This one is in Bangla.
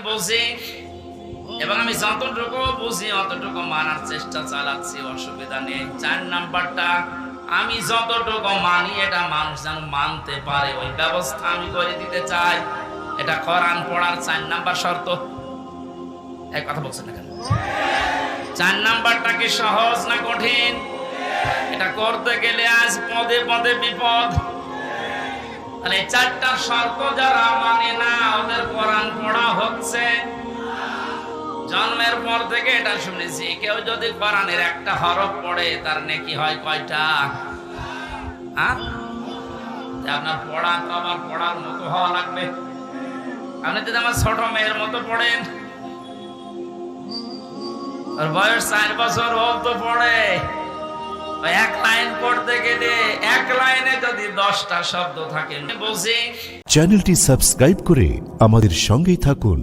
বুঝি এবং আমি যতটুকু বুঝি অতটুকু মানার চেষ্টা চালাচ্ছি, অসুবিধা নেই। 4 নাম্বারটা, আমি যতটুকু মানি এটা মানুষ যেন মানতে পারে, ওই ব্যবস্থা আমি করে দিতে চাই। এটা কোরআন পড়ার 4 নাম্বার শর্ত। এই কথা বলছেন না কেন? 4 নাম্বারটা কি সহজ না কঠিন? এটা করতে গেলে আজ পদে পদে বিপদ। তাহলে 4টা শর্ত যারা মানে না, ওদের কোরআন পড়া হচ্ছে। জন্মের পর থেকে এটা শুনেছি, কেউ যদি কোরআনের একটা হরফ পড়ে তার নেকি হয় কয়টা? আপনার পড়া তো আমার পড়ার মতো হওয়া লাগবে। আপনি যদি আমার ছোট মেয়ের মতো পড়েন, ওর বয়স 4 বছর, ও তো পড়ে। এক লাইন পড়তে গেলে এক লাইনে যদি 10টা শব্দ থাকে বুঝি। চ্যানেলটি সাবস্ক্রাইব করে আমাদের সঙ্গেই থাকুন।